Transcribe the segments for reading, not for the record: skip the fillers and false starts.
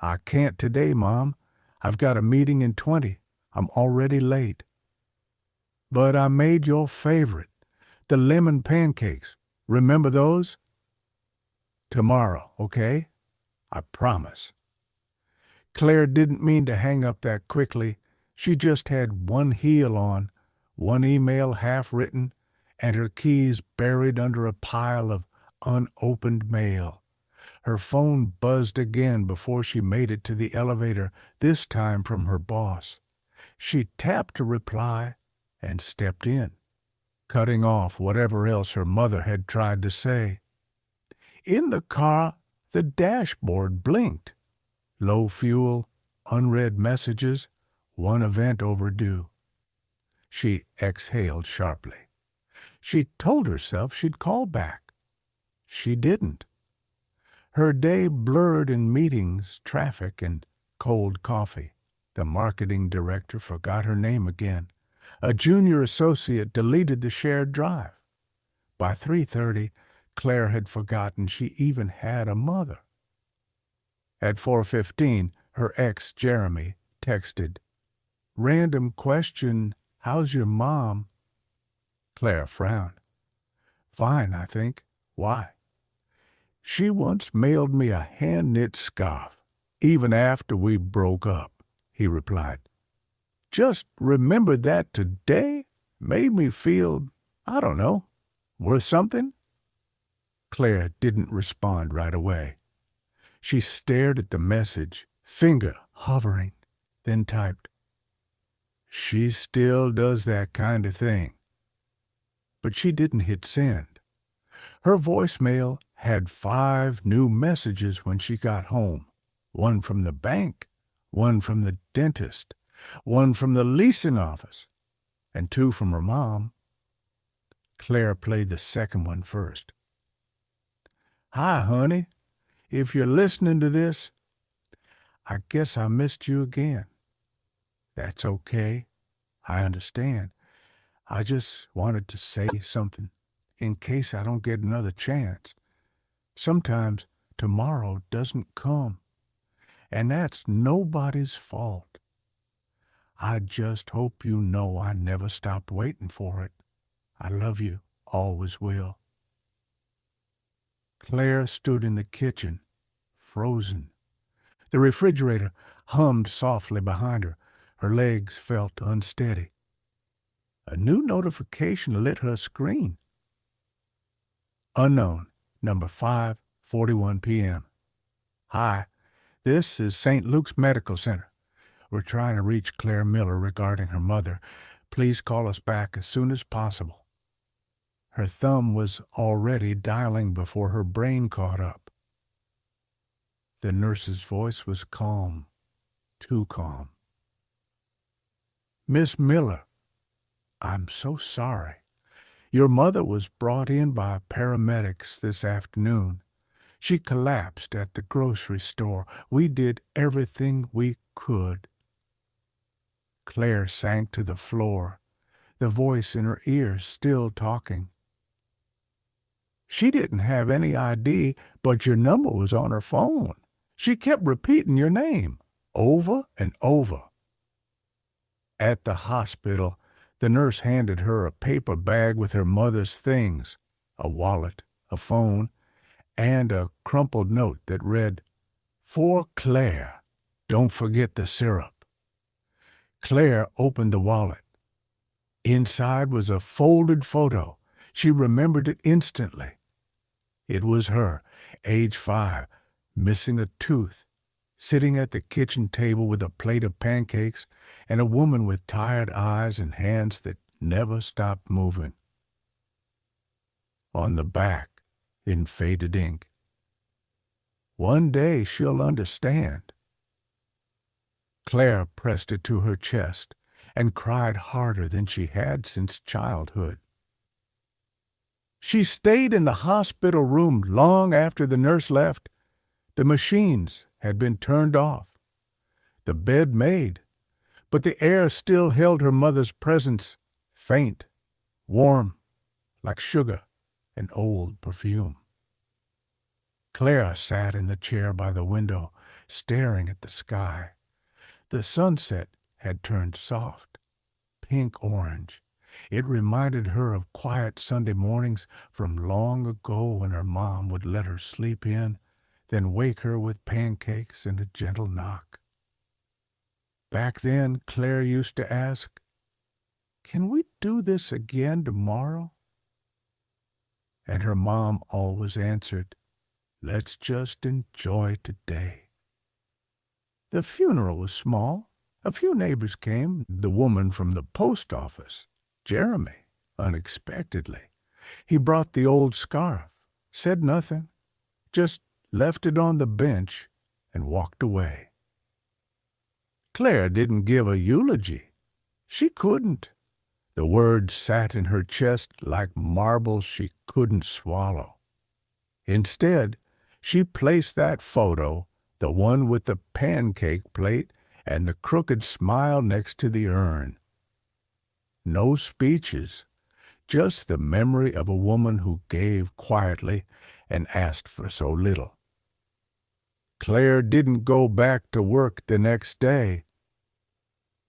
I can't today, Mom. I've got a meeting in 20. I'm already late. But I made your favorite, the lemon pancakes. Remember those? Tomorrow, okay? I promise. Claire didn't mean to hang up that quickly. She just had one heel on, one email half written, and her keys buried under a pile of unopened mail. Her phone buzzed again before she made it to the elevator, this time from her boss. She tapped to reply and stepped in, cutting off whatever else her mother had tried to say. In the car, the dashboard blinked. Low fuel, unread messages, one event overdue. She exhaled sharply. She told herself she'd call back. She didn't. Her day blurred in meetings, traffic, and cold coffee. The marketing director forgot her name again. A junior associate deleted the shared drive. By 3:30, Claire had forgotten she even had a mother. At 4:15, her ex, Jeremy, texted, "Random question, how's your mom?" Claire frowned. "Fine, I think. Why?" "She once mailed me a hand-knit scarf, even after we broke up," he replied. "Just remembered that today? Made me feel, I don't know, worth something?" Claire didn't respond right away. She stared at the message, finger hovering, then typed, "She still does that kind of thing." But she didn't hit send. Her voicemail had 5 new messages when she got home. One from the bank, one from the dentist, one from the leasing office, and 2 from her mom. Claire played the second one first. "Hi, honey. If you're listening to this, I guess I missed you again. That's okay. I understand. I just wanted to say something in case I don't get another chance. Sometimes tomorrow doesn't come, and that's nobody's fault. I just hope you know I never stopped waiting for it. I love you, always will." Claire stood in the kitchen, frozen. The refrigerator hummed softly behind her. Her legs felt unsteady. A new notification lit her screen. Unknown, number 5:41 p.m. "Hi, this is St. Luke's Medical Center. We're trying to reach Claire Miller regarding her mother. Please call us back as soon as possible." Her thumb was already dialing before her brain caught up. The nurse's voice was calm, too calm. "Miss Miller, I'm so sorry. Your mother was brought in by paramedics this afternoon. She collapsed at the grocery store. We did everything we could." Claire sank to the floor, the voice in her ear still talking. "She didn't have any ID, but your number was on her phone. She kept repeating your name, over and over." At the hospital, the nurse handed her a paper bag with her mother's things, a wallet, a phone, and a crumpled note that read, "For Claire, don't forget the syrup." Claire opened the wallet. Inside was a folded photo. She remembered it instantly. It was her, age 5, missing a tooth, sitting at the kitchen table with a plate of pancakes and a woman with tired eyes and hands that never stopped moving. On the back, in faded ink, "One day she'll understand." Claire pressed it to her chest and cried harder than she had since childhood. She stayed in the hospital room long after the nurse left. The machines had been turned off, the bed made, but the air still held her mother's presence, faint, warm, like sugar and old perfume. Claire sat in the chair by the window, staring at the sky. The sunset had turned soft, pink-orange. It reminded her of quiet Sunday mornings from long ago when her mom would let her sleep in, then wake her with pancakes and a gentle knock. Back then, Claire used to ask, "Can we do this again tomorrow?" And her mom always answered, "Let's just enjoy today." The funeral was small. A few neighbors came. The woman from the post office, Jeremy, unexpectedly. He brought the old scarf, said nothing, just left it on the bench and walked away. Claire didn't give a eulogy. She couldn't. The words sat in her chest like marble she couldn't swallow. Instead, she placed that photo, the one with the pancake plate and the crooked smile next to the urn. No speeches, just the memory of a woman who gave quietly and asked for so little. Claire didn't go back to work the next day.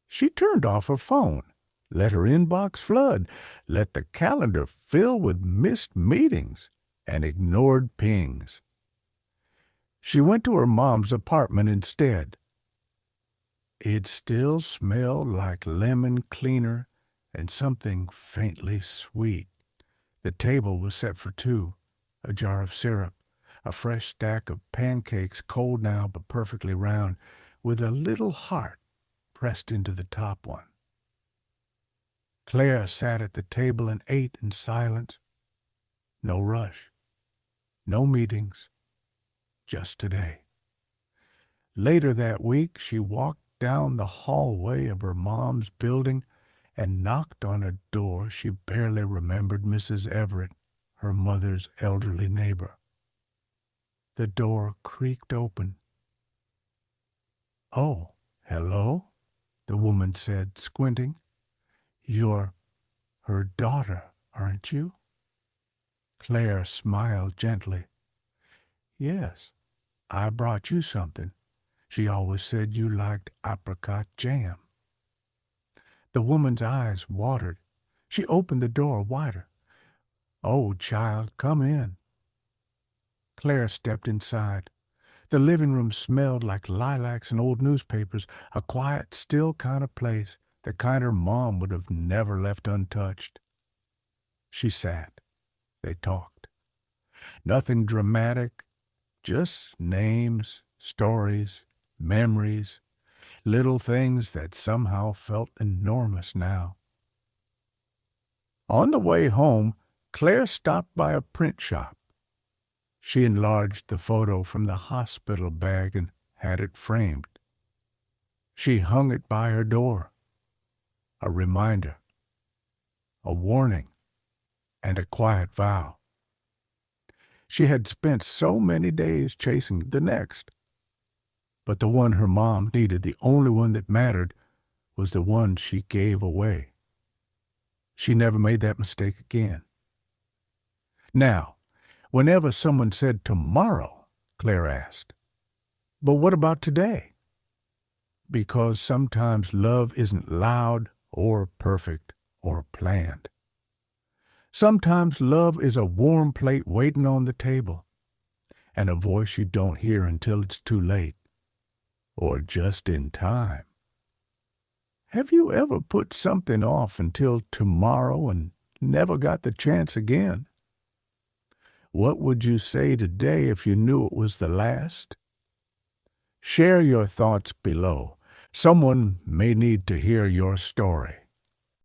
She turned off her phone, let her inbox flood, let the calendar fill with missed meetings, and ignored pings. She went to her mom's apartment instead. It still smelled like lemon cleaner and something faintly sweet. The table was set for two, a jar of syrup, a fresh stack of pancakes, cold now but perfectly round, with a little heart pressed into the top one. Claire sat at the table and ate in silence. No rush, no meetings, just today. Later that week, she walked down the hallway of her mom's building and knocked on a door she barely remembered Mrs. Everett, her mother's elderly neighbor. The door creaked open. "Oh, hello," the woman said, squinting. "You're her daughter, aren't you?" Claire smiled gently. "Yes, I brought you something. She always said you liked apricot jam." The woman's eyes watered. She opened the door wider. "Oh, child, come in." Claire stepped inside. The living room smelled like lilacs and old newspapers, a quiet, still kind of place, the kind her mom would have never left untouched. She sat. They talked. Nothing dramatic, just names, stories, memories, little things that somehow felt enormous now. On the way home, Claire stopped by a print shop. She enlarged the photo from the hospital bag and had it framed. She hung it by her door. A reminder, a warning, and a quiet vow. She had spent so many days chasing the next. But the one her mom needed, the only one that mattered, was the one she gave away. She never made that mistake again. Now, whenever someone said tomorrow, Claire asked, "But what about today?" Because sometimes love isn't loud or perfect or planned. Sometimes love is a warm plate waiting on the table, and a voice you don't hear until it's too late, or just in time. Have you ever put something off until tomorrow and never got the chance again? What would you say today if you knew it was the last? Share your thoughts below. Someone may need to hear your story.